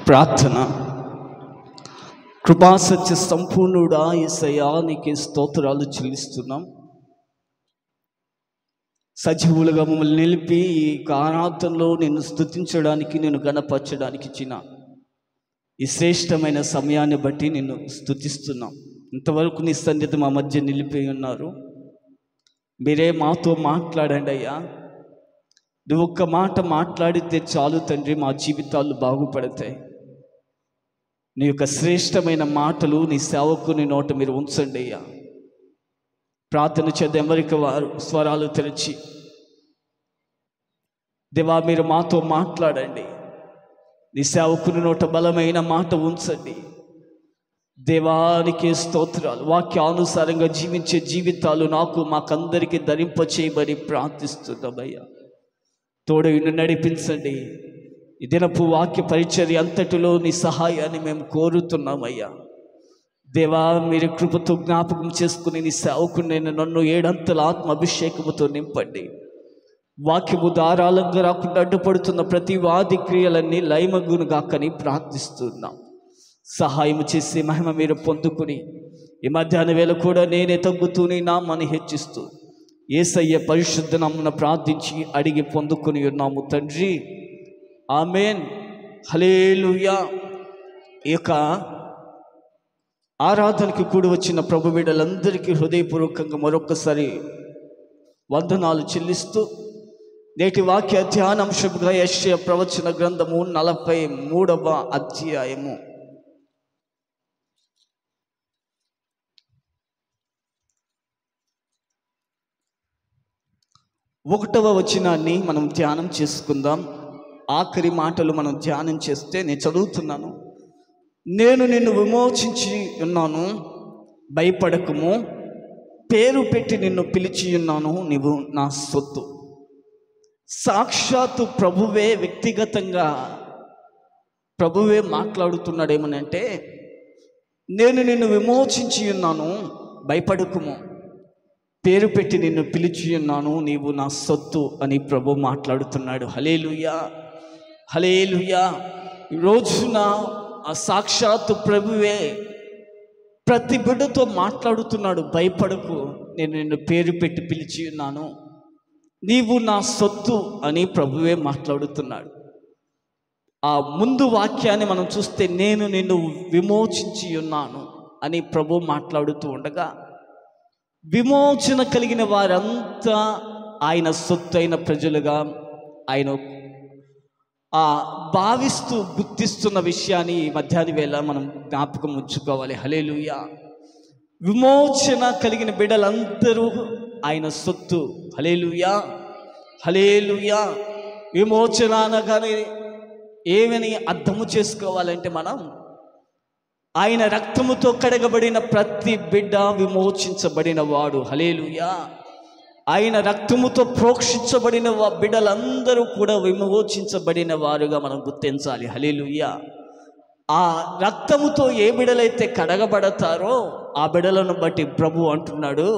ప్రార్థన. కృపాసత్య సంపూర్ణుడా యేసయ్యా, నీకే స్తోత్రాలు చెల్లిస్తున్నాం. సజీవులుగా మమ్మల్ని నిలిపి ఈ ఆరాధనలో నిన్ను స్తుతించడానికి, నిన్ను గణపరచడానికి ఇచ్చిన ఈ శ్రేష్టమైన సమయాన్ని బట్టి నిన్ను స్తుతిస్తున్నాం. ఇంతవరకు నీ సన్నిధి మా మధ్య నిలిపి ఉన్నారు. మీరే మాతో మాట్లాడండి అయ్యా. నువ్వు ఒక్క మాట మాట్లాడితే చాలు తండ్రి, మా జీవితాలు బాగుపడతాయి. నీ యొక్క శ్రేష్టమైన మాటలు నీ సేవకుని నోట మీరు ఉంచండి అయ్యా. ప్రార్థన చేద్దాం. ఎవరికి వారు స్వరాలు తెరిచి, దేవా మీరు మాతో మాట్లాడండి. నీ సేవకుని నోట బలమైన మాట ఉంచండి. దేవానికి స్తోత్రాలు. వాక్యానుసారంగా జీవించే జీవితాలు నాకు మాకందరికీ ధరింప చేయబడి ప్రార్థిస్తున్నామయ్యా. తోడు నడిపించండి. ఈ దినపు వాక్య పరిచర్య అంతటిలో నీ సహాయాన్ని మేము కోరుతున్నామయ్యా. దేవా మీరు కృపతో జ్ఞాపకం చేసుకుని నీ సేవకుని నన్ను ఏడంతల ఆత్మ అభిషేకముతో నింపండి. వాక్యము ధారాళంగా రాకుండా అడ్డుపడుతున్న ప్రతి వాది క్రియలన్నీ లయమగునుగాకని ప్రార్థిస్తున్నాం. సహాయం చేసి మహిమ మీరు పొందుకుని ఈ మధ్యాహ్న వేళ కూడా నేనే తగ్గుతూ నీ నామాన్ని హెచ్చిస్తూ యేసయ్య పరిశుద్ధ నామమున ప్రార్థించి అడిగి పొందుకుని ఉన్నాము తండ్రి, ఆమేన్. హల్లెలూయా. ఈ యొక్క ఆరాధనకి కూడి వచ్చిన ప్రభు బిడ్డలందరికీ హృదయపూర్వకంగా మరొకసారి వందనాలు చెల్లిస్తూ నేటి వాక్య ధ్యానాంశముగా యెషయా ప్రవచన గ్రంథము 43వ అధ్యాయము 1వ వచనాన్ని మనం ధ్యానం చేసుకుందాం. ఆఖరి మాటలు మనం ధ్యానం చేస్తే నేను చదువుతున్నాను. నేను నిన్ను విమోచించి ఉన్నాను, భయపడకము. పేరు పెట్టి నిన్ను పిలిచి ఉన్నాను, నీవు నా సొత్తు. సాక్షాత్తు ప్రభువే వ్యక్తిగతంగా ప్రభువే మాట్లాడుతున్నాడేమనంటే, నేను నిన్ను విమోచించి ఉన్నాను, భయపడకము. పేరు పెట్టి నిన్ను పిలిచి ఉన్నాను, నీవు నా సొత్తు అని ప్రభు మాట్లాడుతున్నాడు. హల్లెలూయా, హల్లెలూయా. ఈ రోజున ఆ సాక్షాత్తు ప్రభువే ప్రతి బిడ్డతో మాట్లాడుతున్నాడు. భయపడకు, నేను నిన్ను పేరు పెట్టి పిలిచి ఉన్నాను, నీవు నా సొత్తు అని ప్రభువే మాట్లాడుతున్నాడు. ఆ ముందు వాక్యాన్ని మనం చూస్తే, నేను నిన్ను విమోచించి ఉన్నాను అని ప్రభు మాట్లాడుతూ ఉండగా, విమోచన కలిగిన వారంతా ఆయన సొత్తైన ప్రజలుగా ఆయన భావిస్తూ గుర్తిస్తున్న విషయాన్ని ఈ మధ్యాహ్న వేళ మనం జ్ఞాపకం ఉంచుకోవాలి. హల్లెలూయా. విమోచన కలిగిన బిడ్డలందరూ ఆయన సొత్తు. హల్లెలూయా, హల్లెలూయా. విమోచన అనగానే ఏమని అర్థము చేసుకోవాలంటే, మనం ఆయన రక్తముతో కడగబడిన ప్రతి బిడ్డ విమోచించబడిన వాడు. హల్లెలూయా. ఆయన రక్తముతో ప్రోక్షించబడిన బిడ్డలందరూ కూడా విమోచించబడిన వారుగా మనం గుర్తించాలి. హల్లెలూయా. ఆ రక్తముతో ఏ బిడ్డలైతే కడగబడతారో ఆ బిడ్డలను బట్టి ప్రభు అంటున్నాడు,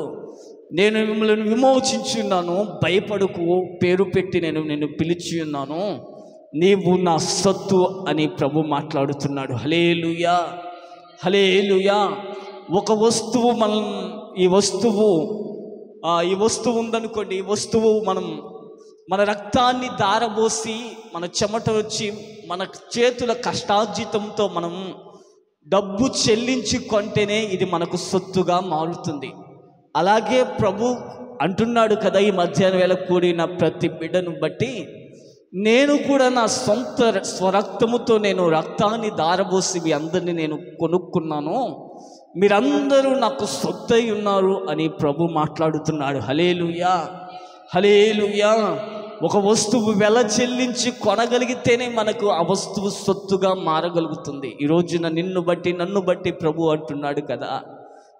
నేను మిమ్మల్ని విమోచించున్నాను, భయపడకు. పేరు పెట్టి నేను నిన్ను పిలిచి ఉన్నాను, నీవు నా సొత్తు అని ప్రభు మాట్లాడుతున్నాడు. హల్లెలూయా, హల్లెలూయా. ఒక వస్తువు ఈ వస్తువు ఉందనుకోండి. ఈ వస్తువు మన రక్తాన్ని దారబోసి, మన చెమట వచ్చి, మన చేతుల కష్టార్జితంతో మనం డబ్బు చెల్లించి కొంటేనే ఇది మనకు సొత్తుగా మారుతుంది. అలాగే ప్రభు అంటున్నాడు కదా, ఈ మధ్యాహ్న వేళ కూడిన ప్రతి బిడ్డను బట్టి, నేను కూడా నా సొంత స్వరక్తముతో నేను రక్తాన్ని దారబోసి మీ అందరినీ నేను కొనుక్కున్నాను, మీరందరూ నాకు సొత్తై ఉన్నారు అని ప్రభు మాట్లాడుతున్నాడు. హల్లెలూయా, హల్లెలూయా. ఒక వస్తువు వెల చెల్లించి కొనగలిగితేనే మనకు ఆ వస్తువు సొత్తుగా మారగలుగుతుంది. ఈ రోజున నిన్ను బట్టి నన్ను బట్టి ప్రభు అంటున్నాడు కదా,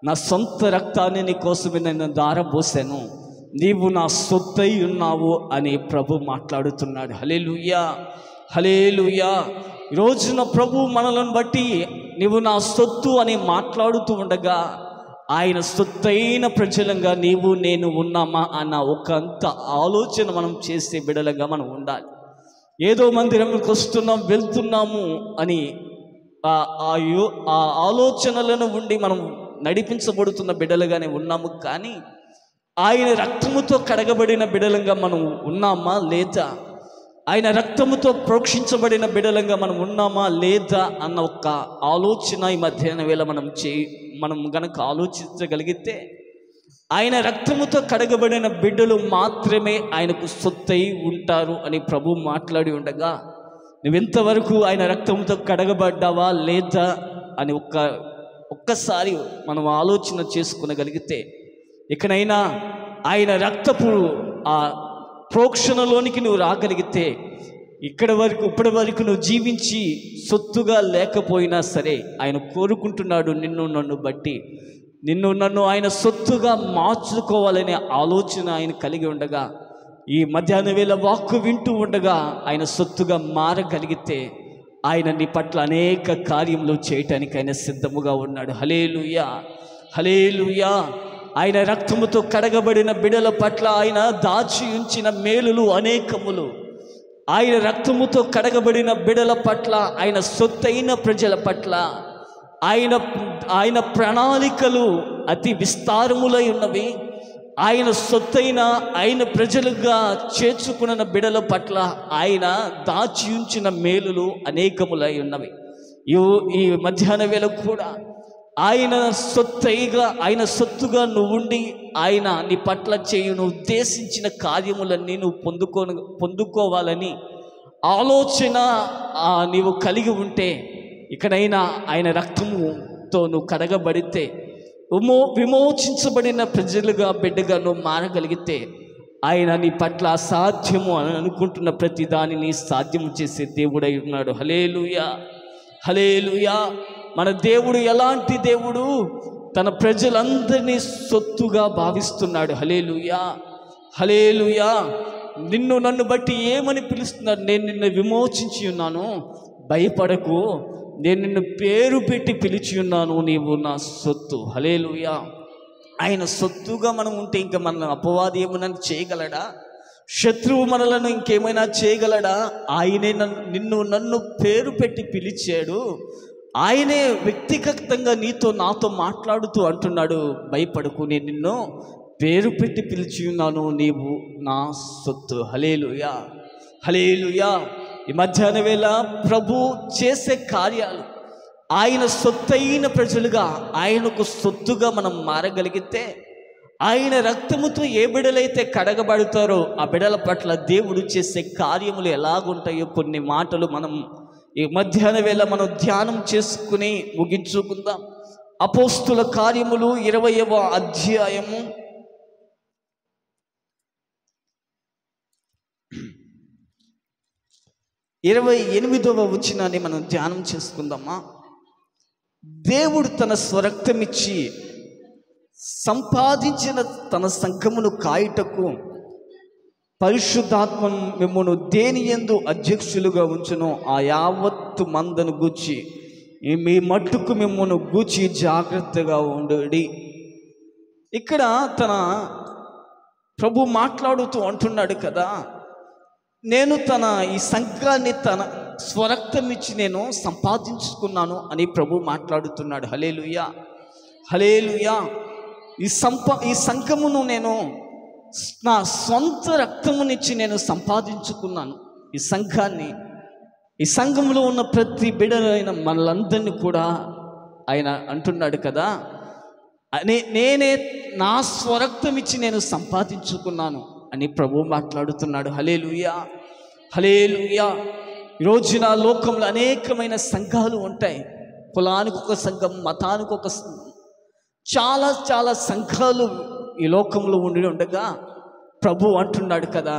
నా సొంత రక్తాన్ని నీ కోసమే నేను దారబోసాను, నీవు నా సొత్తై ఉన్నావు అని ప్రభు మాట్లాడుతున్నాడు. హల్లెలూయా, హల్లెలూయా. ఈ రోజున ప్రభు మనలను బట్టి నీవు నా సొత్తు అని మాట్లాడుతూ ఉండగా, ఆయన సొత్తైన ప్రజలంగా నీవు నేను ఉన్నామా అన్న ఒకంత ఆలోచన మనం చేసే బిడలంగా మనం ఉండాలి. ఏదో మందిరంకి వస్తున్నాం వెళ్తున్నాము అని ఆ ఆలోచనలను ఉండి మనం నడిపించబడుతున్న బిడ్డలుగానే ఉన్నాము. కానీ ఆయన రక్తముతో కడగబడిన బిడ్డలంగా మనం ఉన్నామా లేదా, ఆయన రక్తముతో ప్రోక్షించబడిన బిడ్డలంగా మనం ఉన్నామా లేదా అన్న ఒక ఆలోచన ఈ మధ్యాహ్న వేళ మనం గనక ఆలోచించగలిగితే, ఆయన రక్తముతో కడగబడిన బిడ్డలు మాత్రమే ఆయనకు సొత్తై ఉంటారు అని ప్రభు మాట్లాడి ఉండగా, నువ్వెంతవరకు ఆయన రక్తముతో కడగబడ్డావా లేదా అని ఒక్కసారి మనం ఆలోచన చేసుకునగలిగితే, ఇకనైనా ఆయన రక్తపు ఆ ప్రోక్షణలోనికి నువ్వు రాగలిగితే, ఇప్పటి వరకు నువ్వు జీవించి సొత్తుగా లేకపోయినా సరే ఆయన కోరుకుంటున్నాడు నిన్ను నన్ను ఆయన సొత్తుగా మార్చుకోవాలనే ఆలోచన ఆయన కలిగి ఉండగా, ఈ మధ్యాహ్న వేళ వాక్కు వింటూ ఉండగా ఆయన సొత్తుగా మారగలిగితే ఆయన నీ పట్ల అనేక కార్యములు చేయటానికి ఆయన సిద్ధముగా ఉన్నాడు. హల్లెలూయా, హల్లెలూయా. ఆయన రక్తముతో కడగబడిన బిడల పట్ల ఆయన దాచి ఉంచిన మేలులు అనేకములు, ఆయన రక్తముతో కడగబడిన బిడల పట్ల, ఆయన సొత్తైన ప్రజల పట్ల ఆయన ప్రణాళికలు అతి విస్తారములై ఉన్నవి. ఆయన సొత్తైన ఆయన ప్రజలుగా చేర్చుకున్న బిడల పట్ల ఆయన దాచి ఉంచిన మేలులు అనేకములై ఉన్నవి. ఈ మధ్యాహ్న వేళ కూడా ఆయన సొత్తుగా నువ్వుండి ఆయన నీ పట్ల చేయును ఉద్దేశించిన కార్యములన్నీ నువ్వు పొందుకోవాలని ఆలోచన నీవు కలిగి ఉంటే, ఇకనైనా ఆయన రక్తముతో నువ్వు కడగబడితే, విమోచించబడిన ప్రజలుగా బిడ్డగా నువ్వు మారగలిగితే, ఆయన నీ పట్ల అసాధ్యము అని అనుకుంటున్న ప్రతి దానిని సాధ్యము చేసే దేవుడై ఉన్నాడు. హల్లెలూయా, హల్లెలూయా. మన దేవుడు ఎలాంటి దేవుడు? తన ప్రజలందరినీ సొత్తుగా భావిస్తున్నాడు. హల్లెలూయా, హల్లెలూయా. నన్ను బట్టి ఏమని పిలుస్తున్నాడు? నేను నిన్ను విమోచించి ఉన్నాను, భయపడకు, నేను నిన్ను పేరు పెట్టి పిలిచి ఉన్నాను, నీవు నా సొత్తు. హల్లెలూయా. ఆయన సొత్తుగా మనం ఉంటే ఇంకా మన అపవాది ఏమైనా చేయగలడా? శత్రువు మనలను ఇంకేమైనా చేయగలడా? ఆయనే నన్ను పేరు పెట్టి పిలిచాడు. ఆయనే వ్యక్తిగతంగా నాతో మాట్లాడుతూ అంటున్నాడు, భయపడకు, నేను నిన్ను పేరు పెట్టి పిలిచి ఉన్నాను, నీవు నా సొత్తు. హల్లెలూయా, హల్లెలూయా. ఈ మధ్యాహ్న వేళ ప్రభు చేసే కార్యాలు, ఆయన సొత్తైన ప్రజలుగా ఆయనకు సొత్తుగా మనం మారగలిగితే, ఆయన రక్తముతో ఏ బిడలైతే కడగబడతారో ఆ బిడల పట్ల దేవుడు చేసే కార్యములు ఎలాగుంటాయో కొన్ని మాటలు మనం ఈ మధ్యాహ్న వేళ మనం ధ్యానం చేసుకుని ముగించుకుందాం. అపోస్తుల కార్యములు 20వ అధ్యాయము 28వ వచనాన్ని మనం ధ్యానం చేసుకుందామా? దేవుడు తన స్వరక్తమిచ్చి సంపాదించిన తన సంఘమును కాయుటకు పరిశుద్ధాత్మ మిమ్మును దేని యందు అధ్యక్షులుగా ఉంచును ఆ యావత్తు మందను గూర్చి మీ మట్టుకు మిమ్మును గూర్చి జాగ్రత్తగా ఉండుడి. ఇక్కడ తన ప్రభు మాట్లాడుతూ అంటున్నాడు కదా, నేను ఈ సంఘాన్ని తన స్వరక్తం ఇచ్చి నేను సంపాదించుకున్నాను అని ప్రభు మాట్లాడుతున్నాడు. హల్లెలూయా, హల్లెలూయా. ఈ సంఘమును నేను నా సొంత రక్తమునిచ్చి నేను సంపాదించుకున్నాను. ఈ సంఘంలో ఉన్న ప్రతి బిడ్డలైన మనలందరినీ కూడా ఆయన అంటున్నాడు కదా, నేనే నా స్వరక్తం ఇచ్చి నేను సంపాదించుకున్నాను అని ప్రభు మాట్లాడుతున్నాడు. హల్లెలూయా, హల్లెలూయా. ఈరోజు నా లోకంలో అనేకమైన సంఘాలు ఉంటాయి. కులానికి ఒక సంఘం, మతానికి ఒక సంఘం, చాలా చాలా సంఘాలు ఈ లోకంలో ఉండగా ప్రభు అంటున్నాడు కదా,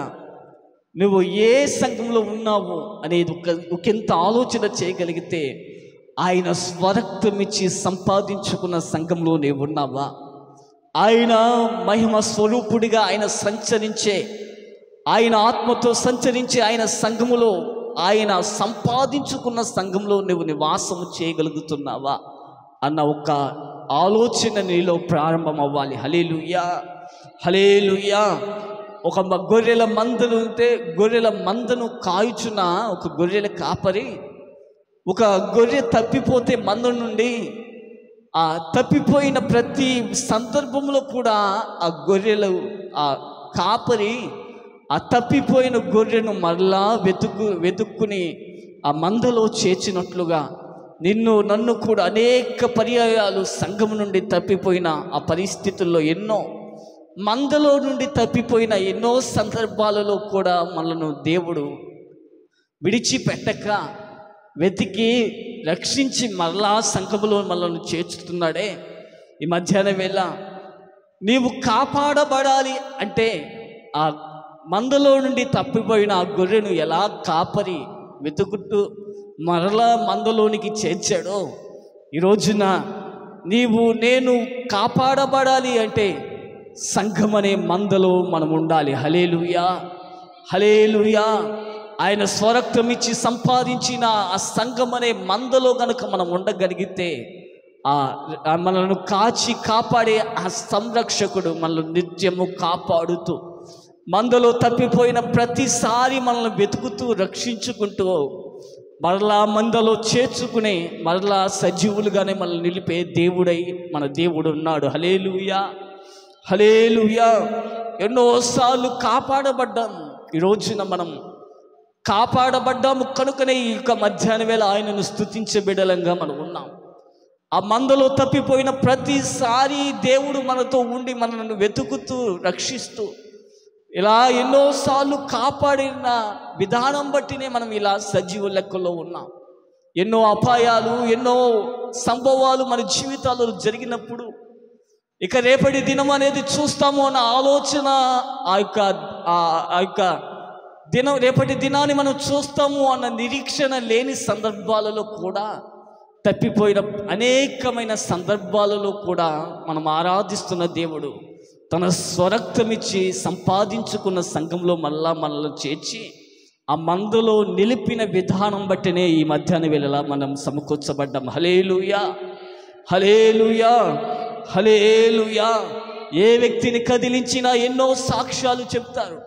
నువ్వు ఏ సంఘంలో ఉన్నావు అనేది ఒకంత ఆలోచన చేయగలిగితే, ఆయన స్వరక్తం ఇచ్చి సంపాదించుకున్న సంఘంలో నీవు ఉన్నావా? ఆయన మహిమ స్వరూపుడిగా ఆయన సంచరించే, ఆయన ఆత్మతో సంచరించే ఆయన సంఘములో, ఆయన సంపాదించుకున్న సంఘంలో నువ్వు నివాసము చేయగలుగుతున్నావా అన్న ఒక ఆలోచన నీలో ప్రారంభం అవ్వాలి. హల్లెలూయా, హల్లెలూయా. ఒక గొర్రెల మందలు ఉంటే గొర్రెల మందను కాయుచున్న ఒక గొర్రెల కాపరి ఒక గొర్రె తప్పిపోతే మంద నుండి ఆ తప్పిపోయిన ప్రతి సందర్భంలో కూడా ఆ గొర్రెలు ఆ కాపరి ఆ తప్పిపోయిన గొర్రెను మరలా వెతుక్కుని ఆ మందలో చేర్చినట్లుగా నన్ను కూడా అనేక పర్యాయాలు సంఘం నుండి తప్పిపోయిన ఆ పరిస్థితుల్లో ఎన్నో మందలో నుండి తప్పిపోయిన ఎన్నో సందర్భాలలో కూడా మనను దేవుడు విడిచిపెట్టక వెతికి రక్షించి మరలా సంఘములో మనల్ని చేర్చుతున్నాడే. ఈ మధ్యాహ్నం వేళ నీవు కాపాడబడాలి అంటే ఆ మందలో నుండి తప్పిపోయిన ఆ గొర్రెను ఎలా కాపరి వెతుకుతూ మరలా మందలోనికి చేర్చాడో, ఈ రోజున నేను కాపాడబడాలి అంటే సంఘం అనే మందలో మనం ఉండాలి. హల్లెలూయా, హల్లెలూయా. ఆయన స్వరక్తం ఇచ్చి సంపాదించిన ఆ సంఘం అనే మందలో గనుక మనం ఉండగలిగితే మనల్ని కాపాడే ఆ సంరక్షకుడు మనల్ని నిత్యము కాపాడుతూ మందలో తప్పిపోయిన ప్రతిసారి మనల్ని వెతుకుతూ రక్షించుకుంటూ మరలా మందలో చేర్చుకునే మరలా సజీవులుగానే మనల్ని నిలిపే దేవుడై మన దేవుడు ఉన్నాడు. హల్లెలూయా, హల్లెలూయా. ఎన్నోసార్లు కాపాడబడ్డాం. ఈ రోజున మనం కాపాడబడ్డాము కనుకనే ఈ యొక్క మధ్యాహ్న వేళ ఆయనను స్తుతించే బిడ్డలంగా మనం ఉన్నాం. ఆ మందలో తప్పిపోయిన ప్రతిసారి దేవుడు మనతో ఉండి మనల్ని వెతుకుతూ రక్షిస్తూ ఇలా ఎన్నోసార్లు కాపాడిన విధానం బట్టినే మనం ఇలా సజీవ లెక్కలో ఉన్నాం. ఎన్నో అపాయాలు ఎన్నో సంభవాలు మన జీవితాల్లో జరిగినప్పుడు ఇక రేపటి దినం అనేది చూస్తాము అన్న ఆలోచన ఆ యొక్క రేపటి దినాన్ని మనం చూస్తాము అన్న నిరీక్షణ లేని సందర్భాలలో కూడా తప్పిపోయిన అనేకమైన సందర్భాలలో కూడా మనం ఆరాధిస్తున్న దేవుడు తన స్వరక్తమిచ్చి సంపాదించుకున్న సంఘంలో మనల్ని చేర్చి ఆ మందులో నిలిపిన విధానం బట్టినే ఈ మధ్యాహ్న వేళలా మనం సమకూర్చబడ్డాం. హల్లెలూయా, హల్లెలూయా, హల్లెలూయా. ఏ వ్యక్తిని కదిలించినా ఎన్నో సాక్ష్యాలు చెప్తారు.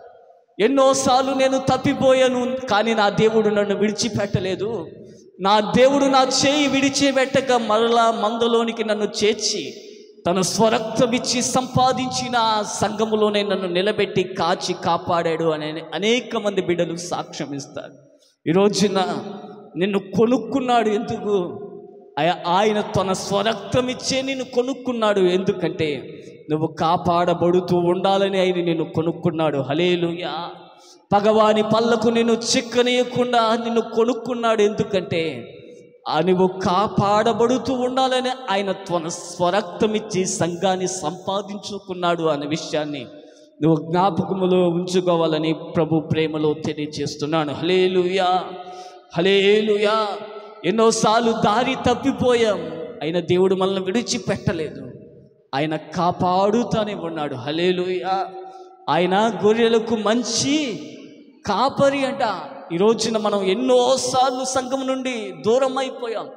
ఎన్నోసార్లు నేను తప్పిపోయాను, కానీ నా దేవుడు నన్ను విడిచిపెట్టలేదు. నా దేవుడు నా చేయి విడిచిపెట్టక మరలా మందలోనికి నన్ను చేర్చి తన స్వరక్తమిచ్చి సంపాదించిన సంఘములోనే నన్ను నిలబెట్టి కాపాడాడు అనే అనేక మంది బిడ్డలు సాక్ష్యం ఇస్తారు. ఈ రోజున నిన్ను కొనుక్కున్నాడు. ఎందుకు? ఆయన తన స్వరక్తమిచ్చే నిన్ను కొనుక్కున్నాడు. ఎందుకంటే నువ్వు కాపాడబడుతూ ఉండాలని ఆయన నిన్ను కొనుక్కున్నాడు. హల్లెలూయా. పగవాని పళ్ళకు నిన్ను చిక్కనీయకుండా నిన్ను కొనుక్కున్నాడు. ఎందుకంటే నువ్వు కాపాడబడుతూ ఉండాలని ఆయన తన స్వరక్తమిచ్చి సంఘాన్ని సంపాదించుకున్నాడు అనే విషయాన్ని నువ్వు జ్ఞాపకములో ఉంచుకోవాలని ప్రభు ప్రేమలో తెలియజేస్తున్నాను. హల్లెలూయా, హల్లెలూయా. ఎన్నోసార్లు దారి తప్పిపోయాం, అయినా దేవుడు మనల్ని విడిచిపెట్టలేదు. ఆయన కాపాడుతూనే ఉన్నాడు. హల్లెలూయా. ఆయన గొర్రెలకు మంచి కాపరి అంట. ఈ రోజున మనం ఎన్నోసార్లు సంఘం నుండి దూరం అయిపోయాం,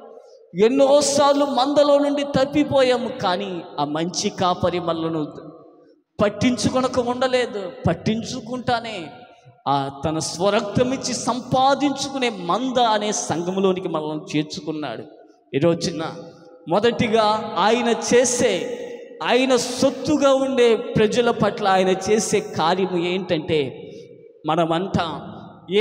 ఎన్నోసార్లు మందలో నుండి తప్పిపోయాము. కానీ ఆ మంచి కాపరి మనలను పట్టించుకొనక ఉండలేదు. పట్టించుకుంటానే తన స్వరక్తమిచ్చి సంపాదించుకునే మంద అనే సంఘంలోనికి మనల్ని చేర్చుకున్నాడు. ఈ రోజున మొదటిగా ఆయన సొత్తుగా ఉండే ప్రజల పట్ల ఆయన చేసే కార్యము ఏంటంటే, మనమంతా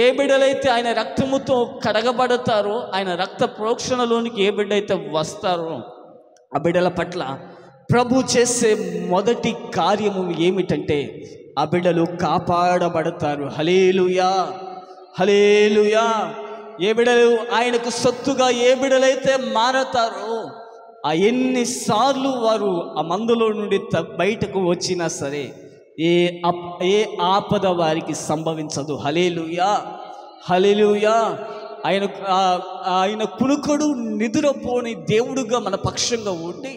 ఏ బిడ్డలైతే ఆయన రక్తముతో కడగబడతారో, ఆయన రక్త ప్రోక్షణలోనికి ఏ బిడ్డైతే వస్తారో ఆ బిడ్డల పట్ల ప్రభు చేసే మొదటి కార్యము ఏమిటంటే ఆ బిడ్డలు కాపాడబడతారు. హల్లెలూయా, హల్లెలూయా. ఏ బిడ్డలు ఆయనకు సొత్తుగా ఏ బిడ్డలైతే మారతారో ఎన్నిసార్లు వారు ఆ మందులో నుండి బయటకు వచ్చినా సరే ఏ ఆపద వారికి సంభవించదు. హల్లెలూయా, హల్లెలూయా. ఆయన కునుకొడు నిదురపోని దేవుడుగా మన పక్షంగా ఉండి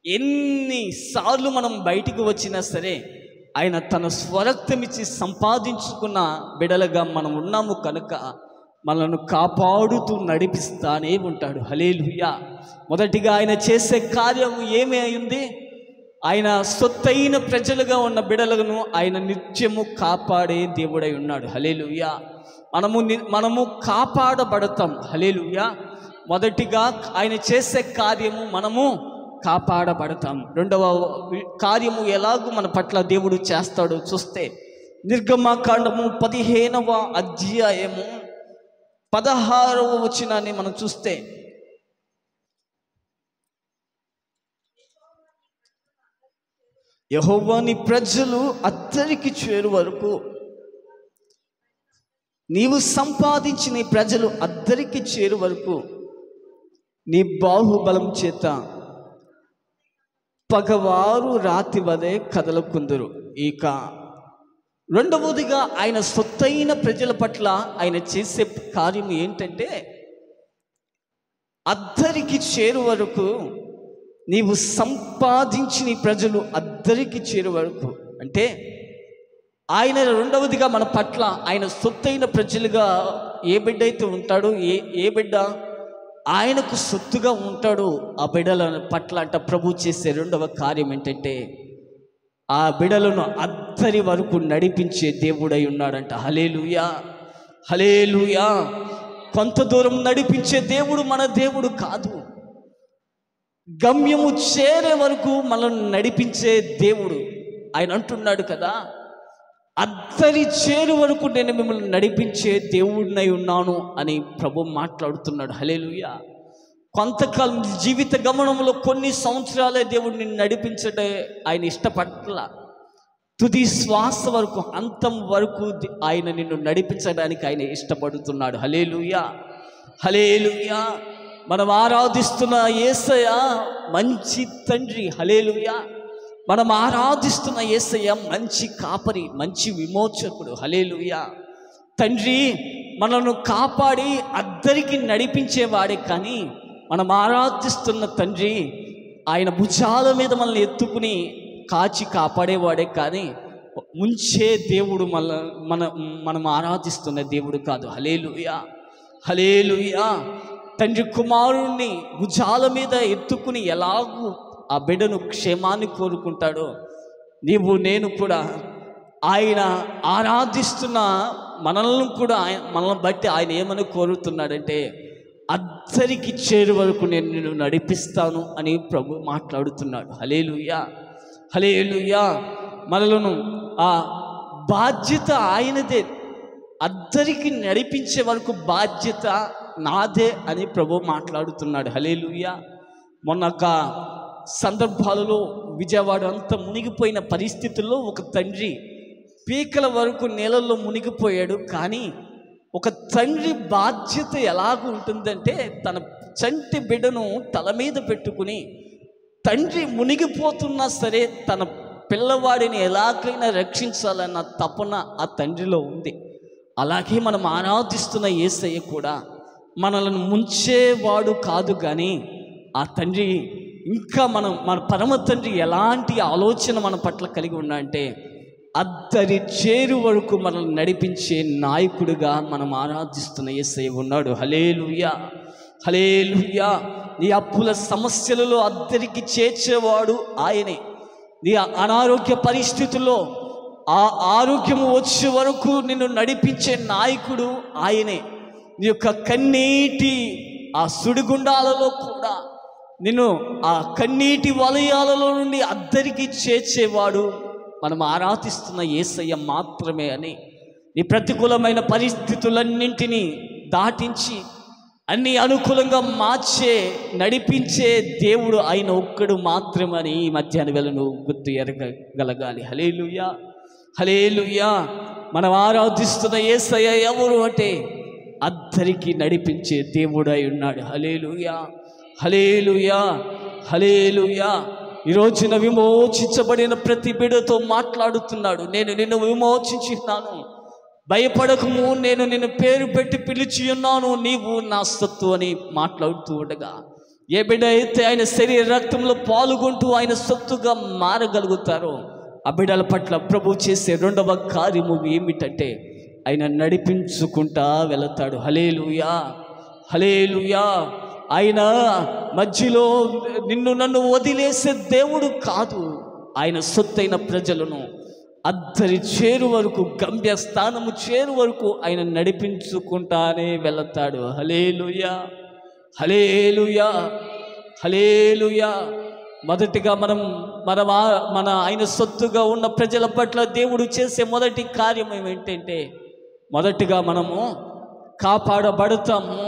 ఎన్నిసార్లు మనం బయటికి వచ్చినా సరే ఆయన తన స్వరక్తమిచ్చి సంపాదించుకున్న బిడలుగా మనం ఉన్నాము కనుక మనల్ని కాపాడుతూ నడిపిస్తానే ఉంటాడు. హల్లెలూయా. మొదటిగా ఆయన చేసే కార్యం ఏమి అయింది? ఆయన సొత్తైన ప్రజలుగా ఉన్న బిడలను ఆయన నిత్యము కాపాడే దేవుడై ఉన్నాడు. హల్లెలూయా. మనము కాపాడబడతాం. హల్లెలూయా. మొదటిగా ఆయన చేసే కార్యము మనము కాపాడబడతాం. రెండవ కార్యము ఎలాగూ మన పట్ల దేవుడు చేస్తాడో చూస్తే నిర్గమకాండము 15వ అధ్యాయము 16వ వచనాన్ని మనం చూస్తే, యెహోవా నీ ప్రజలు అద్దరికి చేరు వరకు, నీవు సంపాదించిన నీ ప్రజలు అద్దరికి చేరు వరకు నీ బాహుబలం చేత పగవారు రాతి వలె కదలకుందురు. ఇక రెండవదిగా ఆయన సొత్తైన ప్రజల పట్ల ఆయన చేసే కార్యం ఏంటంటే, అద్దరికి చేరు వరకు నీవు సంపాదించి నీ ప్రజలు అద్దరికి చేరు వరకు అంటే, ఆయన రెండవదిగా మన పట్ల ఆయన సొత్తైన ప్రజలుగా ఏ బిడ్డ అయితే ఉంటాడో, ఏ బిడ్డ ఆయనకు సొత్తుగా ఉంటాడో ఆ బిడ్డల పట్ల అంట ప్రభు చేసే రెండవ కార్యం ఏంటంటే, ఆ బిడ్డలను అద్దరి వరకు నడిపించే దేవుడై ఉన్నాడంట. హల్లెలూయా, హల్లెలూయా. కొంత దూరం నడిపించే దేవుడు మన దేవుడు కాదు, గమ్యము చేరే వరకు మనల్ని నడిపించే దేవుడు. ఆయన అంటున్నాడు కదా, అద్దరి చేరు వరకు నేను మిమ్మల్ని నడిపించే దేవుడినై ఉన్నాను అని ప్రభు మాట్లాడుతున్నాడు. హల్లెలూయా. కొంతకాలం జీవిత గమనంలో కొన్ని సంవత్సరాలే దేవుడు నిన్ను నడిపించడే ఆయన ఇష్టపట్ల, తుది శ్వాస వరకు, అంతం వరకు ఆయన నిన్ను నడిపించడానికి ఆయన ఇష్టపడుతున్నాడు. హల్లెలూయా, హల్లెలూయా. మనం ఆరాధిస్తున్న యేసయ్య మంచి తండ్రి. హల్లెలూయా. మనం ఆరాధిస్తున్న యేసయ్య మంచి కాపరి, మంచి విమోచకుడు. హల్లెలూయా. తండ్రి మనల్ని కాపాడి అద్దరికి నడిపించేవాడే, కానీ మనం ఆరాధిస్తున్న తండ్రి ఆయన భుజాల మీద మనల్ని ఎత్తుకుని కాచి కాపాడేవాడే, కానీ ముంచే దేవుడు మనం ఆరాధిస్తున్న దేవుడు కాదు. హల్లెలూయా, హల్లెలూయా. తండ్రి కుమారుణ్ణి భుజాల మీద ఎత్తుకుని ఎలాగూ ఆ బిడ్డను క్షేమాన్ని కోరుకుంటాడో, నీవు నేను కూడా ఆయన ఆరాధిస్తున్న మనల్ని కూడా మనల్ని బట్టి ఆయన ఏమని కోరుతున్నాడంటే, అద్దరికి చేరు వరకు నేను నిన్ను నడిపిస్తాను అని ప్రభు మాట్లాడుతున్నాడు. హల్లెలూయా, హల్లెలూయా. మనలను ఆ బాధ్యత ఆయనదే, అద్దరికి నడిపించే వరకు బాధ్యత నాదే అని ప్రభు మాట్లాడుతున్నాడు. హల్లెలూయా. మొన్న సందర్భాలలో విజయవాడ అంతా మునిగిపోయిన పరిస్థితుల్లో ఒక తండ్రి పీకల వరకు నీళ్ళల్లో మునిగిపోయాడు. కానీ ఒక తండ్రి బాధ్యత ఎలాగ ఉంటుందంటే, తన చంటి బిడ్డను తల మీద పెట్టుకుని, తండ్రి మునిగిపోతున్నా సరే తన పిల్లవాడిని ఎలాగైనా రక్షించాలన్న తపన ఆ తండ్రిలో ఉంది. అలాగే మనం ఆరాధిస్తున్న యేసయ్య కూడా మనల్ని ముంచేవాడు కాదు, కానీ ఆ తండ్రి ఇంకా మన పరమ తండ్రి ఎలాంటి ఆలోచన మన పట్ల కలిగి ఉన్నాడంటే, అద్దరి చేరు వరకు మనల్ని నడిపించే నాయకుడిగా మనం ఆరాధిస్తున్న యేసయ్య ఉన్నాడు. హల్లెలూయా, హల్లెలూయా. నీ అప్పుల సమస్యలలో అద్దరికి చేర్చేవాడు ఆయనే. నీ అనారోగ్య పరిస్థితుల్లో ఆ ఆరోగ్యము వచ్చే వరకు నిన్ను నడిపించే నాయకుడు ఆయనే. నీ యొక్క కన్నీటి ఆ సుడిగుండాలలో కూడా నిన్ను ఆ కన్నీటి వలయాలలో నుండి అద్దరికి చేర్చేవాడు మనం ఆరాధిస్తున్న యేసయ్య మాత్రమే అని, నీ ప్రతికూలమైన పరిస్థితులన్నింటినీ దాటించి అన్ని అనుకూలంగా మార్చే నడిపించే దేవుడు ఆయన ఒక్కడు మాత్రమని ఈ మధ్యాహ్న వేళ నువ్వు గుర్తు ఎరగగలగాలి. హల్లెలూయా, హల్లెలూయా. మనం ఆరాధిస్తున్న యేసయ్య ఎవరు అంటే, అద్దరికి నడిపించే దేవుడై ఉన్నాడు. హల్లెలూయా, హల్లెలూయా, హల్లెలూయా. ఈరోజున విమోచించబడిన ప్రతి బిడ్డతో మాట్లాడుతున్నాడు. నేను నిన్ను విమోచించున్నాను, భయపడకము, నేను నిన్ను పేరు పెట్టి పిలిచి ఉన్నాను, నీవు నా సొత్తు అని మాట్లాడుతూ ఉండగా, ఏ బిడ్డ అయితే ఆయన శరీర రక్తంలో పాల్గొంటూ ఆయన సొత్తుగా మారగలుగుతారో ఆ బిడ్డల పట్ల ప్రభు చేసే రెండవ కార్యము ఏమిటంటే, ఆయన నడిపించుకుంటా వెళతాడు. హల్లెలూయా, హల్లెలూయా. ఆయన మధ్యలో నిన్ను నన్ను వదిలేసే దేవుడు కాదు. ఆయన సొత్తైన ప్రజలను అద్దరి చేరు వరకు, గమ్యస్థానము చేరు వరకు ఆయన నడిపించుకుంటానే వెళతాడు. హల్లెలూయా, హల్లెలూయా, హల్లెలూయా. మొదటిగా మన ఆయన సొత్తుగా ఉన్న ప్రజల పట్ల దేవుడు చేసే మొదటి కార్యం ఏమిటంటే, మొదటిగా మనము కాపాడబడతాము.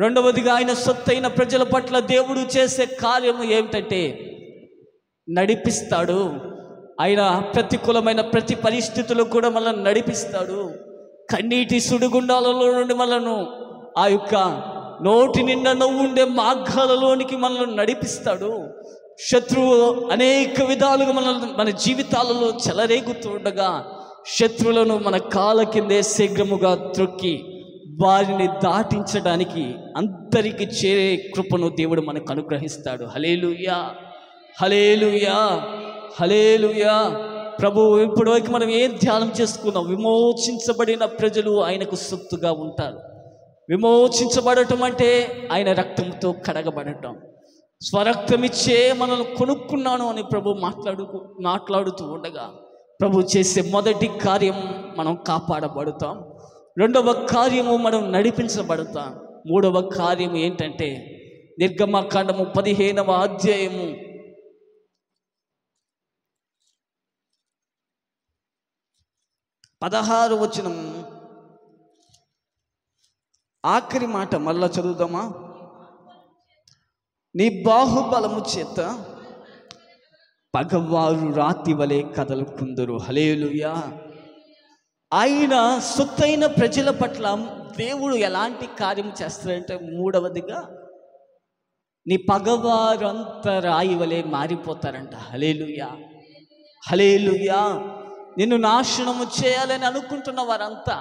రెండవదిగా ఆయన సొత్తైన ప్రజల పట్ల దేవుడు చేసే కార్యము ఏమిటంటే నడిపిస్తాడు. ఆయన ప్రతికూలమైన ప్రతి పరిస్థితుల్లో కూడా మనల్ని నడిపిస్తాడు. కన్నీటి సుడిగుండాలలో నుండి మనను ఆ యొక్క నోటి నిండా నవ్వు ఉండే మార్గాలలోనికి మనల్ని నడిపిస్తాడు. శత్రువు అనేక విధాలుగా మన జీవితాలలో చెలరేగుతూ ఉండగా శత్రువులను మన కాళ్ళ కిందే శీఘ్రముగా త్రొక్కి వారిని దాటించడానికి అందరికి చేరే కృపను దేవుడు మనకు అనుగ్రహిస్తాడు. హల్లెలూయా, హల్లెలూయా, హల్లెలూయా. ప్రభు ఇప్పటివరకు మనం ఏం ధ్యానం చేసుకున్నాం? విమోచించబడిన ప్రజలు ఆయనకు సొత్తుగా ఉంటారు. విమోచించబడటం అంటే ఆయన రక్తంతో కడగబడటం. స్వరక్తమిచ్చే మనల్ని కొనుక్కున్నాను అని ప్రభు మాట్లాడుతూ ఉండగా ప్రభు చేసే మొదటి కార్యం మనం కాపాడబడతాం. రెండవ కార్యము మనం నడిపించబడతాం. మూడవ కార్యం ఏంటంటే నిర్గమకాండము 15వ అధ్యాయము 16వ వచనం ఆఖరి మాట మళ్ళా చదువుదామా? నీ బాహుబలము చేత పగవారు రాతి వలె కదలుకుందురు. హల్లెలూయా. ఆయన సొత్తైన ప్రజల పట్ల దేవుడు ఎలాంటి కార్యం చేస్తాడంటే, మూడవదిగా నీ పగవారంతా రాయి వలె మారిపోతారంట. హల్లెలూయా, హల్లెలూయా. నిన్ను నాశనము చేయాలని అనుకుంటున్న వారంతా,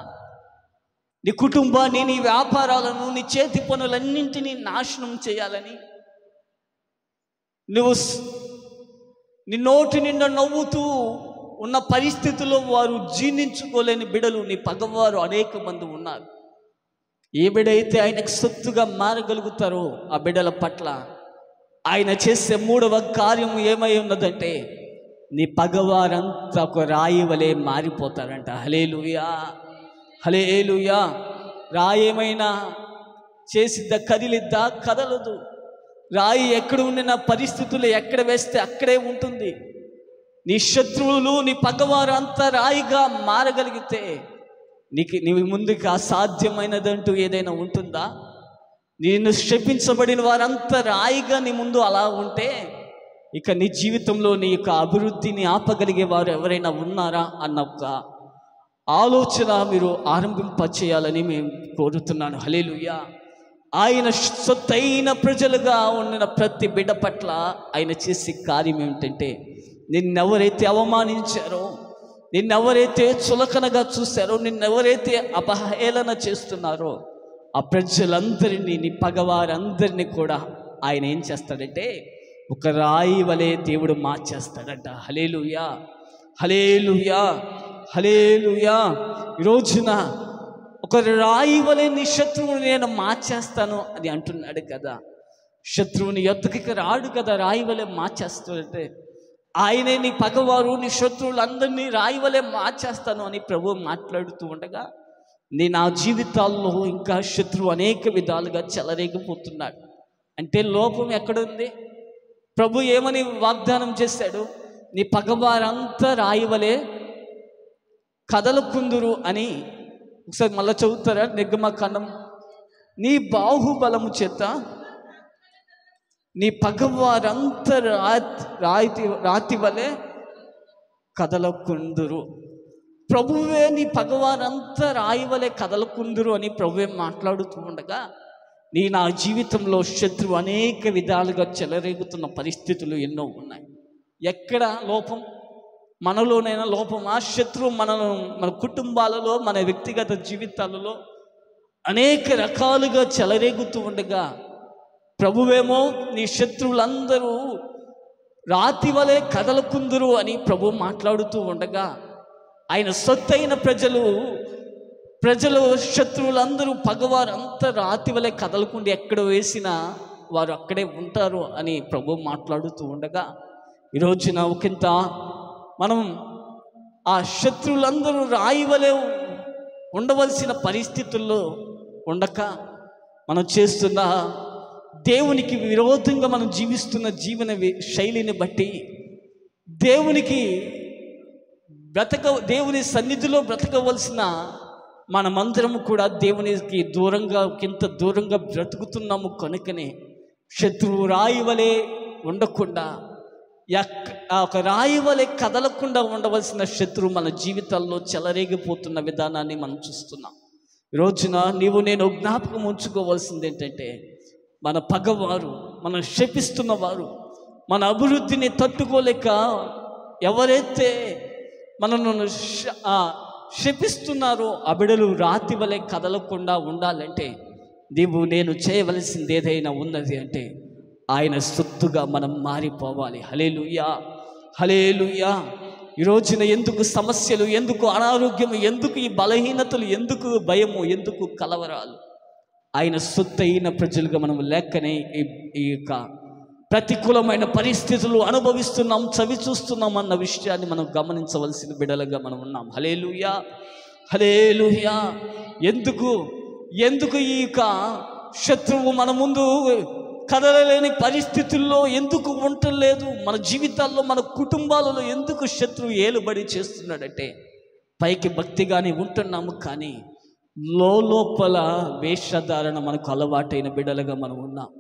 నీ కుటుంబాన్ని, నీ వ్యాపారాలను, నీ చేతి పనులన్నింటినీ నాశనం చేయాలని నువ్వు నీ నోటి నిండా నవ్వుతూ ఉన్న పరిస్థితుల్లో వారు జీర్ణించుకోలేని బిడలు నీ పగవారు అనేక మంది ఉన్నారు. ఏ బిడైతే ఆయనకు సొత్తుగా మారగలుగుతారో ఆ బిడల పట్ల ఆయన చేసే మూడవ కార్యం ఏమై ఉన్నదంటే, నీ పగవారంతా ఒక రాయి వలె మారిపోతారంట. హల్లెలూయా, హల్లెలూయా. రాయి ఏమైనా చేసిద్దా? కదిలిద్దా? కదలదు. రాయి ఎక్కడ ఉండిన పరిస్థితులు ఎక్కడ వేస్తే అక్కడే ఉంటుంది. నీ శత్రువులు, నీ పగవారు అంతా రాయిగా మారగలిగితే నీ ముందుకు అసాధ్యమైనదంటూ ఏదైనా ఉంటుందా? నిన్ను శపించబడిన వారంతా రాయిగా నీ ముందు అలా ఉంటే ఇక నీ జీవితంలో నీ యొక్క అభివృద్ధిని ఆపగలిగే వారు ఎవరైనా ఉన్నారా అన్న ఒక ఆలోచన మీరు ఆరంభింపచేయాలని మేము కోరుతున్నాను. హల్లెలూయా. ఆయన సొత్తైన ప్రజలుగా ఉండిన ప్రతి బిడ్డ పట్ల ఆయన చేసే కార్యం ఏమిటంటే, నిన్నెవరైతే అవమానించారో, నిన్నెవరైతే చులకనగా చూశారో, నిన్నెవరైతే అపహేళన చేస్తున్నారో ఆ ప్రజలందరినీ, నీ పగవారందరినీ కూడా ఆయన ఏం చేస్తాడంటే ఒక రాయి వలె దేవుడు మార్చేస్తాడంట. హల్లెలూయా, హల్లెలూయా, హల్లెలూయా. ఈ రోజున ఒక రాయి వలె నీ శత్రువుని నేను మార్చేస్తాను అని అంటున్నాడు కదా. శత్రువుని యొద్దకి రాడు కదా, రాయి వలె మార్చేస్తాడంటే ఆయనే నీ పగవారు, నీ శత్రువులందరినీ రాయి వలె మార్చేస్తాను అని ప్రభు మాట్లాడుతూ ఉండగా నా జీవితాల్లో ఇంకా శత్రువు అనేక విధాలుగా చెలరేగిపోతున్నాడు. అంటే లోపం ఎక్కడుంది? ప్రభు ఏమని వాగ్దానం చేశాడు? నీ పగవారంతా రాయి వలె కదలకుందురు అని. ఒకసారి మళ్ళీ చదువుతారా? నిర్గమకాండం, నీ బాహుబలము చేత నీ పగవారంతా రాతి వలె కదలకుందురు. ప్రభువే నీ పగవారంతా రాయి వలె కదలకుందురు అని ప్రభువే మాట్లాడుతూ ఉండగా నా జీవితంలో శత్రువు అనేక విధాలుగా చెలరేగుతున్న పరిస్థితులు ఎన్నో ఉన్నాయి. ఎక్కడ లోపం? మనలోనైనా లోపమా? శత్రువు మన కుటుంబాలలో, మన వ్యక్తిగత జీవితాలలో అనేక రకాలుగా చెలరేగుతూ ఉండగా ప్రభువేమో నీ శత్రువులందరూ రాతి వలె కదలకుందురు అని ప్రభు మాట్లాడుతూ ఉండగా ఆయన సొత్తైన ప్రజలు శత్రువులందరూ పగవారంతా రాతి వలె కదలకుండా ఎక్కడ వేసినా వారు అక్కడే ఉంటారు అని ప్రభు మాట్లాడుతూ ఉండగా ఈ రోజున ఒకంత మనం ఆ శత్రువులందరూ రాయివలే ఉండవలసిన పరిస్థితుల్లో ఉండక మనం చేస్తున్న దేవునికి విరోధంగా మనం జీవిస్తున్న జీవన శైలిని బట్టి దేవుని సన్నిధిలో బ్రతకవలసిన మనమందరము కూడా దేవునికి దూరంగా ఇంత దూరంగా బ్రతుకుతున్నాము కనుకనే శత్రువు రాయి వలె ఉండకుండా ఒక రాయి వలె కదలకుండా ఉండవలసిన శత్రువు మన జీవితాల్లో చెలరేగిపోతున్న విధానాన్ని మనం చూస్తున్నాం. ఈ రోజున నీవు నేను జ్ఞాపకం ఉంచుకోవాల్సింది ఏంటంటే, మన పగవారు, మన శపిస్తున్నవారు, మన అభివృద్ధిని తట్టుకోలేక ఎవరైతే మనను శపిస్తున్నారో ఆ బిడ్డలు రాతి వలె కదలకుండా ఉండాలంటే నీవు నేను చేయవలసింది ఏదైనా ఉన్నది అంటే ఆయన సొత్తుగా మనం మారిపోవాలి. హల్లెలూయా, హల్లెలూయా. ఈ రోజున ఎందుకు సమస్యలు, ఎందుకు అనారోగ్యము, ఎందుకు ఈ బలహీనతలు, ఎందుకు భయము, ఎందుకు కలవరాలు? ఆయన సొత్తైన ప్రజలుగా మనం లేకనే ఈ యొక్క ప్రతికూలమైన పరిస్థితులు అనుభవిస్తున్నాం, చవి చూస్తున్నాం అన్న విషయాన్ని మనం గమనించవలసిన బిడ్డలుగా మనం ఉన్నాం. హల్లెలూయా, హల్లెలూయా. ఎందుకు ఈ యొక్క శత్రువు మన ముందు కదలలేని పరిస్థితుల్లో ఎందుకు ఉండలేదు? మన జీవితాల్లో, మన కుటుంబాలలో ఎందుకు శత్రువు ఏలుబడి చేస్తున్నాడంటే, పైకి భక్తిగానే ఉంటున్నాము కానీ లోపల వేషధారణ మనకు అలవాటైన బిడ్డలుగా మనం ఉన్నాం.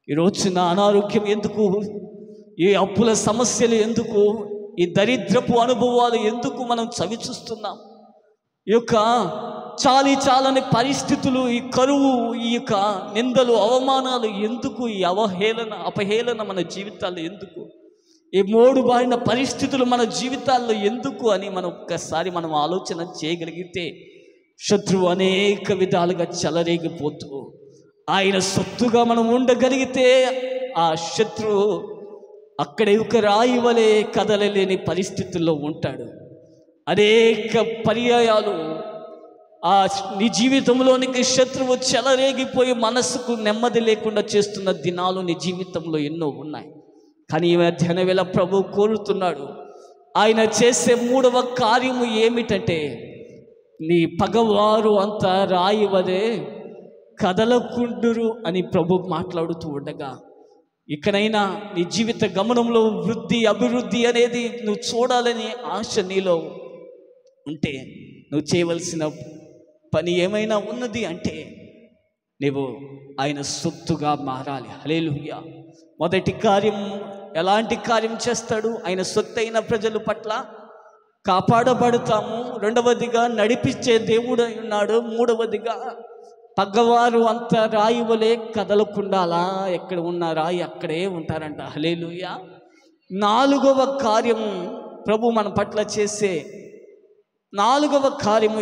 ఈ రోజున అనారోగ్యం ఎందుకు, ఈ అప్పుల సమస్యలు ఎందుకు, ఈ దరిద్రపు అనుభవాలు ఎందుకు మనం చవి చూస్తున్నాం? ఈ యొక్క చాలని పరిస్థితులు, ఈ కరువు, ఈ యొక్క నిందలు, అవమానాలు ఎందుకు? ఈ అపహేళన మన జీవితాల్లో ఎందుకు? ఈ మోడుబారిన పరిస్థితులు మన జీవితాల్లో ఎందుకు అని మనం ఒక్కసారి మనం ఆలోచన చేయగలిగితే, శత్రువు అనేక విధాలుగా చెలరేగిపోతూ ఆయన సొత్తుగా మనం ఉండగలిగితే ఆ శత్రువు అక్కడే ఒక రాయి వలె కదలలేని పరిస్థితుల్లో ఉంటాడు. అనేక పర్యాయాలు నీ జీవితంలోనికి శత్రువు చెలరేగిపోయి మనసుకు నెమ్మది లేకుండా చేస్తున్న దినాలు నీ జీవితంలో ఎన్నో ఉన్నాయి. కానీ ఈ మధ్యాహ్న వేళ ప్రభు కోరుతున్నాడు, ఆయన చేసే 3వ కార్యము ఏమిటంటే, నీ పగవారు అంతా రాయి వలె కదలకుండురు అని ప్రభు మాట్లాడుతూ ఉండగా, ఇకనైనా నీ జీవిత గమనంలో అభివృద్ధి అనేది నువ్వు చూడాలని ఆశ నీలో ఉంటే నువ్వు చేయవలసిన పని ఏమైనా ఉన్నది అంటే నీవు ఆయన సొత్తుగా మారాలి. హల్లెలూయా. మొదటి కార్యం, ఎలాంటి కార్యం చేస్తాడు? ఆయన సొత్తైన ప్రజల పట్ల కాపాడబడతాము. రెండవదిగా నడిపించే దేవుడు ఉన్నాడు. మూడవదిగా పగవారు అంత రాయి వలె కదలకుండా అలా ఎక్కడ ఉన్న రాయి అక్కడే ఉంటారంట. హల్లెలూయా. 4వ కార్యము ప్రభు మన పట్ల చేసే 4వ కార్యము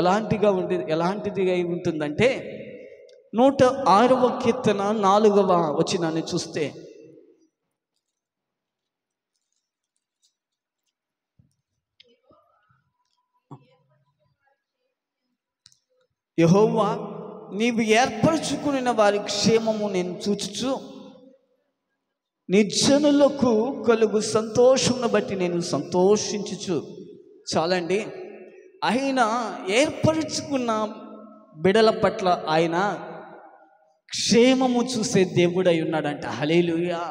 ఎలాంటిదిగా ఉంటుందంటే, 106వ కీర్తన 4వ వచనాన్ని చూస్తే, యెహోవా నీవు ఏర్పరచుకున్న వారి క్షేమము నేను చూచుచు, నీ జనులకు కలుగు సంతోషమును బట్టి నేను సంతోషించుచు. చాలండి. ఆయన ఏర్పరచుకున్న బిడల పట్ల ఆయన క్షేమము చూసే దేవుడై ఉన్నాడంట. హల్లెలూయా.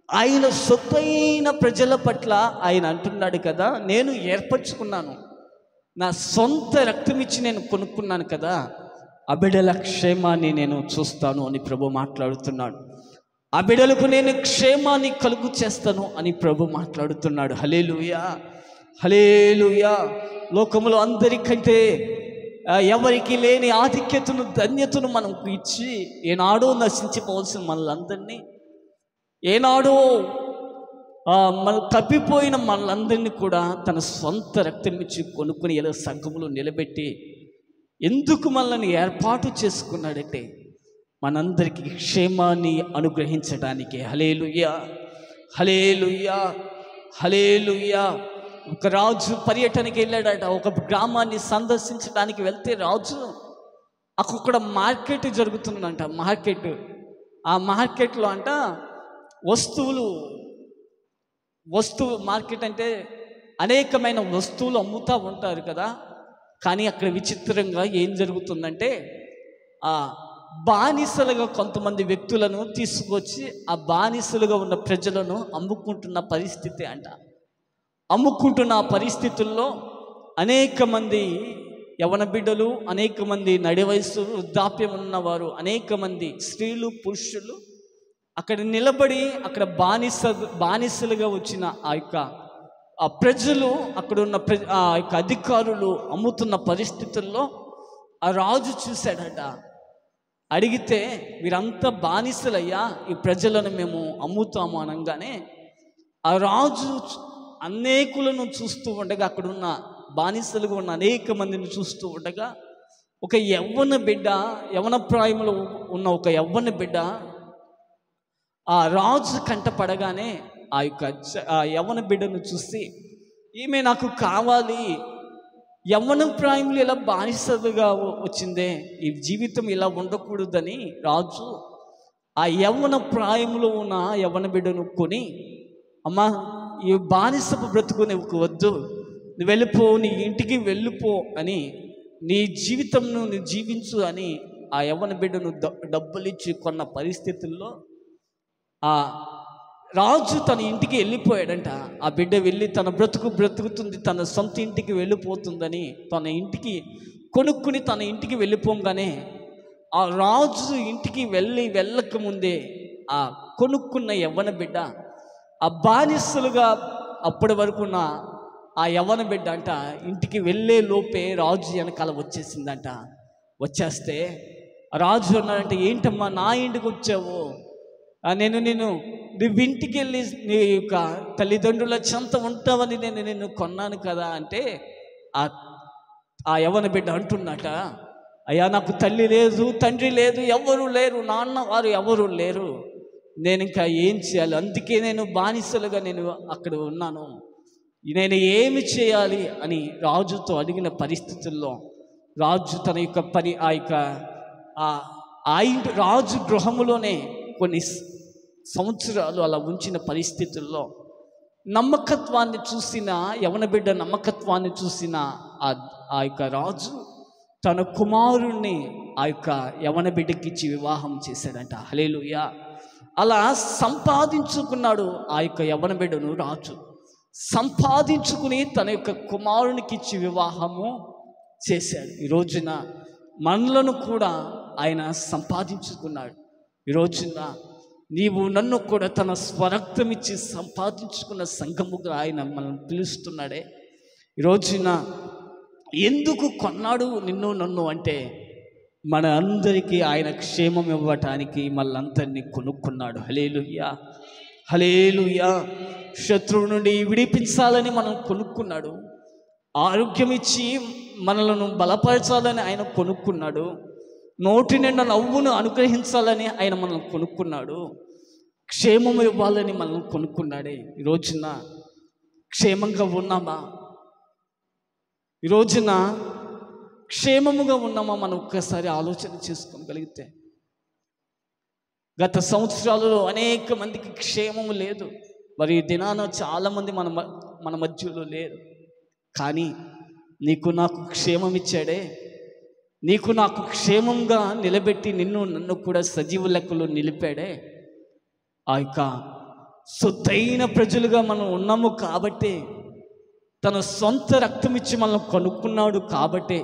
ఆయన సొత్తైన ప్రజల పట్ల ఆయన అంటున్నాడు కదా, నేను ఏర్పరచుకున్నాను, నా సొంత రక్తం ఇచ్చి నేను కొనుక్కున్నాను కదా, ఆ బిడ్డల క్షేమాన్ని నేను చూస్తాను అని ప్రభు మాట్లాడుతున్నాడు. ఆ బిడ్డలకు నేను క్షేమాన్ని కలుగు చేస్తాను అని ప్రభు మాట్లాడుతున్నాడు. హల్లెలూయా, హల్లెలూయా. లోకములో అందరికంటే ఎవరికి లేని ఆధిక్యతను, ధన్యతను మనకు ఇచ్చి ఏనాడో నశించిపోవాల్సిన మనలందరినీ, ఏనాడో మన తప్పిపోయిన మనలందరినీ కూడా తన సొంత రక్తం ఇచ్చి కొనుక్కుని ఇలా సంఘములో నిలబెట్టి ఎందుకు మనల్ని ఏర్పాటు చేసుకున్నాడంటే మనందరికీ క్షేమాన్ని అనుగ్రహించడానికి. హల్లెలూయా, హల్లెలూయా, హల్లెలూయా. ఒక రాజు పర్యటనకి వెళ్ళాడట. ఒక గ్రామాన్ని సందర్శించడానికి వెళ్తే రాజు అక్కడ మార్కెట్ జరుగుతుందంట. ఆ మార్కెట్లో అంట వస్తువులు వస్తువు మార్కెట్ అంటే అనేకమైన వస్తువులు అమ్ముతూ ఉంటారు కదా. కానీ అక్కడ విచిత్రంగా ఏం జరుగుతుందంటే ఆ బానిసలుగా కొంతమంది వ్యక్తులను తీసుకొచ్చి ఆ బానిసలుగా ఉన్న ప్రజలను అమ్ముకుంటున్న పరిస్థితి అంట. అమ్ముకుంటున్న ఆ పరిస్థితుల్లో అనేక మంది యవన బిడ్డలు, అనేక మంది నడి వయసు వృద్ధాప్యం ఉన్నవారు, అనేక మంది స్త్రీలు, పురుషులు అక్కడ నిలబడి అక్కడ బానిసలుగా వచ్చిన ఆ ప్రజలు, అక్కడ ఉన్న ఆ యొక్క అధికారులు అమ్ముతున్న పరిస్థితుల్లో ఆ రాజు చూశాడట. అడిగితే వీరంతా బానిసలయ్యా, ఈ ప్రజలను మేము అమ్ముతాము అనగానే ఆ రాజు అనేకులను చూస్తూ ఉండగా, అక్కడున్న బానిసలుగా ఉన్న అనేక మందిని చూస్తూ ఉండగా ఒక యవ్వన ప్రాయంలో ఉన్న ఒక యవ్వన బిడ్డ ఆ రాజు కంట పడగానే ఆ యవ్వన బిడ్డను చూసి, ఈమె నాకు కావాలి, యవ్వన ప్రాయంలో ఇలా బానిసలుగా వచ్చిందే, ఈ జీవితం ఇలా ఉండకూడదని రాజు ఆ యవ్వన ప్రాయంలో ఉన్న యవ్వన బిడ్డను కొని, అమ్మా ఈ బానిసపు బ్రతుకు నువ్వు వద్దు, నువ్వు వెళ్ళిపో, నీ ఇంటికి వెళ్ళిపో అని, నీ జీవితంను నువ్వు జీవించు అని ఆ యవ్వన బిడ్డను డబ్బులు ఇచ్చి కొన్న పరిస్థితుల్లో ఆ రాజు తన ఇంటికి వెళ్ళిపోయాడంట. ఆ బిడ్డ వెళ్ళి తన బ్రతుకుతుంది, తన సొంత ఇంటికి వెళ్ళిపోతుందని తన ఇంటికి కొనుక్కుని తన ఇంటికి వెళ్ళిపోగానే ఆ రాజు ఇంటికి వెళ్ళకముందే ఆ కొనుక్కున్న యవ్వన బిడ్డ ఆ బానిసలుగా అప్పటి వరకున్న ఆ యవ్వన బిడ్డ అంట ఇంటికి వెళ్ళే లోపే రాజు వెనకాల వచ్చేసిందంట. వచ్చేస్తే రాజు అన్నాడంటే, ఏంటమ్మా నా ఇంటికి వచ్చావు, నేను నువ్వు ఇంటికి వెళ్ళి నీ యొక్క తల్లిదండ్రుల చెంత ఉంటావని నేను నిన్ను కొన్నాను కదా అంటే ఆ యవ్వన బిడ్డ అంటున్నట, అయ్యా నాకు తల్లి లేదు, తండ్రి లేదు, ఎవరు లేరు, నాన్న వారు ఎవరు లేరు, నేను ఇంకా ఏం చేయాలి, అందుకే నేను బానిసలుగా నేను అక్కడ ఉన్నాను, నేను ఏమి చేయాలి అని రాజుతో అడిగిన పరిస్థితుల్లో రాజు తన యొక్క రాజు గృహములోనే కొన్ని సంవత్సరాలు అలా ఉంచిన పరిస్థితుల్లో నమ్మకత్వాన్ని చూసిన యవన బిడ్డ నమ్మకత్వాన్ని చూసిన ఆ యొక్క రాజు తన కుమారుణ్ణి ఆ యొక్క యవన బిడ్డకి ఇచ్చి వివాహం చేశాడంట. హల్లెలూయా. అలా సంపాదించుకున్నాడు ఆ యొక్క యవన బిడ్డను రాజు. సంపాదించుకుని తన యొక్క కుమారునికి ఇచ్చి వివాహము చేశాడు. ఈ రోజున మనలను కూడా ఆయన సంపాదించుకున్నాడు. ఈ రోజున నీవు నన్ను కూడా తన స్వరక్తం ఇచ్చి సంపాదించుకున్న సంఘముగా ఆయన మనల్ని పిలుస్తున్నాడే. ఈ రోజున ఎందుకు కొన్నాడు నిన్ను నన్ను అంటే మన అందరికీ ఆయన క్షేమం ఇవ్వటానికి మళ్ళందరినీ కొనుక్కున్నాడు. హల్లెలూయా, హల్లెలూయా. శత్రువు నుండి విడిపించాలని మనం కొనుక్కున్నాడు. ఆరోగ్యం ఇచ్చి మనలను బలపరచాలని ఆయన కొనుక్కున్నాడు. నోటి నిండా నవ్వును అనుగ్రహించాలని ఆయన మనల్ని కొనుక్కున్నాడు. క్షేమం ఇవ్వాలని మనల్ని కొనుక్కున్నాడే. ఈ రోజున క్షేమంగా ఉన్నామా? ఈ రోజున క్షేమముగా ఉన్నామా? మనం ఒక్కసారి ఆలోచన చేసుకోగలిగితే, గత సంవత్సరాలలో అనేక మందికి క్షేమము లేదు. మరి దినాన చాలామంది మన మధ్యలో లేరు. కానీ నీకు నాకు క్షేమం ఇచ్చాడే. నీకు నాకు క్షేమంగా నిలబెట్టి నిన్ను నన్ను కూడా సజీవ లెక్కలో నిలిపాడే. ఆ యొక్క సొత్తైన ప్రజలుగా మనం ఉన్నాము కాబట్టే, తన సొంత రక్తం ఇచ్చి మనం కొనుక్కున్నాడు కాబట్టే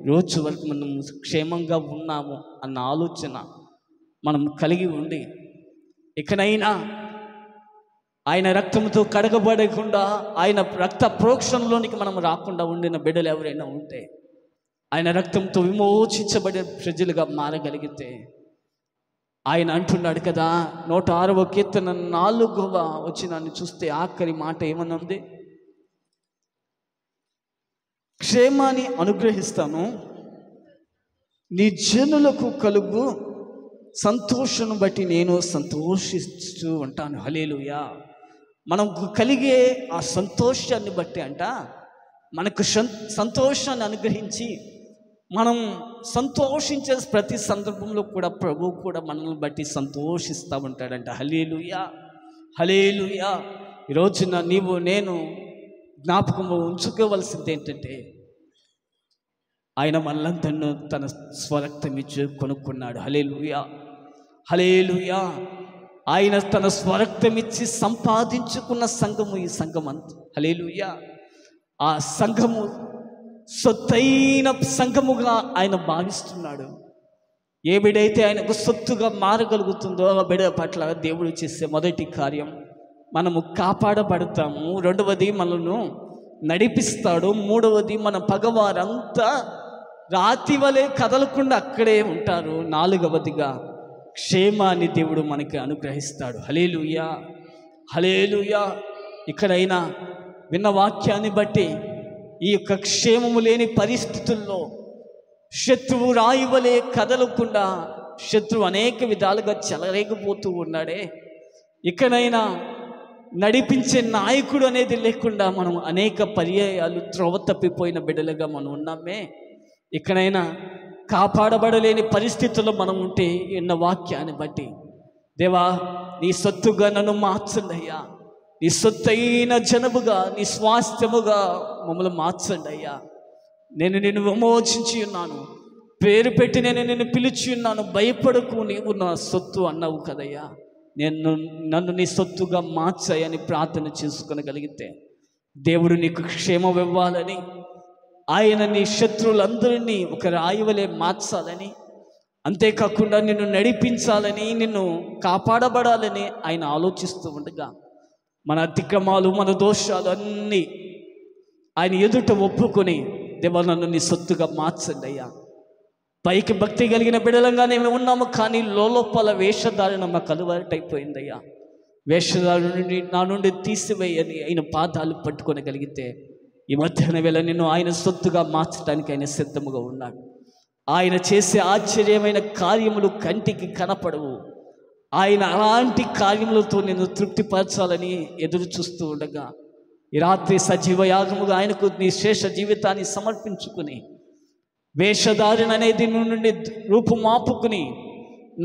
రోజు వరకు మనం క్షేమంగా ఉన్నాము అన్న ఆలోచన మనం కలిగి ఉండి, ఇకనైనా ఆయన రక్తంతో కడగబడకుండా, ఆయన రక్త ప్రోక్షణలోనికి మనం రాకుండా ఉండిన బిడ్డలు ఎవరైనా ఉంటే, ఆయన రక్తంతో విమోచించబడే ప్రజలుగా మారగలిగితే, ఆయన అంటున్నాడు కదా 106వ కీర్తన 4వ వచనాన్ని చూస్తే ఆఖరి మాట ఏమనుంది? క్షేమాన్ని అనుగ్రహిస్తాను, నీ జనులకు కలుగు సంతోషం బట్టి నేను సంతోషిస్తూ ఉంటాను. హల్లెలూయా. మనకు కలిగే ఆ సంతోషాన్ని బట్టి అంట మనకు సంతోషాన్ని అనుగ్రహించి, మనం సంతోషించే ప్రతి సందర్భంలో కూడా ప్రభువు కూడా మనల్ని బట్టి సంతోషిస్తూ ఉంటాడంట. హల్లెలూయా, హల్లెలూయా. ఈ రోజున నీవు నేను జ్ఞాపకం ఉంచుకోవలసింది ఏంటంటే, ఆయన మనలందరినూ తన స్వరక్తం ఇచ్చి కొనుక్కున్నాడు. హల్లెలూయా, హల్లెలూయా. ఆయన తన స్వరక్తం ఇచ్చి సంపాదించుకున్న సంఘము ఈ సంఘం అంత. హల్లెలూయా. ఆ సంఘము సొత్తైన సంఘముగా ఆయన భావిస్తున్నాడు. ఏ బిడైతే ఆయనకు సొత్తుగా మారగలుగుతుందో ఆ బిడ పట్ల దేవుడు చేసే మొదటి కార్యం, మనము కాపాడబడతాము. రెండవది మనను నడిపిస్తాడు. మూడవది మన పగవారంతా రాతి వలె కదలకుండా అక్కడే ఉంటారు. నాలుగవదిగా క్షేమాన్ని దేవుడు మనకి అనుగ్రహిస్తాడు. హల్లెలూయా, హల్లెలూయా. ఇక్కడైనా విన్న వాక్యాన్ని బట్టి ఈ యొక్క క్షేమము లేని పరిస్థితుల్లో శత్రువు రాయి వలె కదలకుండా శత్రువు అనేక విధాలుగా చెలరేగిపోతూ ఉన్నాడే, ఇక్కడైనా నడిపించే నాయకుడు అనేది లేకుండా మనం అనేక పర్యాయాలు త్రోవ తప్పిపోయిన బిడ్డలుగా మనం ఉన్నామే. ఇక్కడైనా కాపాడబడలేని పరిస్థితుల్లో మనం ఉంటే ఎన్న వాక్యాన్ని బట్టి, దేవా నీ సొత్తుగా నన్ను మార్చండి అయ్యా, నీ సొత్తైన జనముగా నీ స్వాస్థ్యముగా మమ్మల్ని మార్చండి అయ్యా. నేను నిన్ను విమోచించి ఉన్నాను, పేరు పెట్టి నేను నిన్ను పిలిచి ఉన్నాను, భయపడకు నీవు నా సొత్తు అన్నావు కదయ్యా, నన్ను నీ సొత్తుగా మార్చాయని ప్రార్థన చేసుకొనగలిగితే దేవుడు నీకు క్షేమం ఇవ్వాలని, ఆయన నీ శత్రువులందరినీ ఒక రాయి వలె మార్చాలని, అంతేకాకుండా నిన్ను నడిపించాలని, నిన్ను కాపాడబడాలని ఆయన ఆలోచిస్తూ ఉండగా మన అతిక్రమాలు మన దోషాలు అన్నీ ఆయన ఎదుట ఒప్పుకొని, దేవా నన్ను నీ సొత్తుగా మార్చండి అయ్యా. పైకి భక్తి కలిగిన బిడలంగానే మేము ఉన్నాము, కానీ లోపల వేషధారణ మాకు అలవాటైపోయిందయ్యా. వేషధారణ నుండి నా నుండి తీసివేయని ఆయన పాదాలు పట్టుకొనగలిగితే ఈ మధ్యాహ్న వేళ నిన్ను ఆయన సొత్తుగా మార్చడానికి ఆయన సిద్ధముగా ఉన్నాడు. ఆయన చేసే ఆశ్చర్యమైన కార్యములు కంటికి కనపడవు. ఆయన అలాంటి కార్యములతో నిన్ను తృప్తిపరచాలని ఎదురు చూస్తూ ఉండగా ఈ రాత్రి సజీవ యాగముగా ఆయనకు నీ శేష జీవితాన్ని సమర్పించుకుని, వేషధారణ అనేది నుండి రూపుమాపుకుని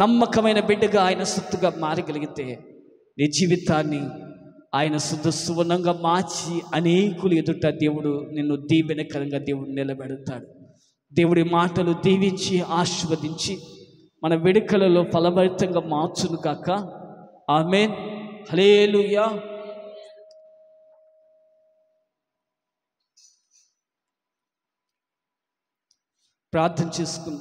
నమ్మకమైన బిడ్డగా ఆయన సొత్తుగా మారగలిగితే నీ జీవితాన్ని ఆయన సువర్ణంగా మార్చి అనేకులు ఎదుట దేవుడు నిన్ను దీవెనకరంగా దేవుడు నిలబెడతాడు. దేవుడి మాటలు దీవించి ఆశీర్వదించి మన వేడుకలలో ఫలభరితంగా మార్చును కాక. ఆమేన్. హల్లెలూయా. ప్రార్థన చేసుకుందాం.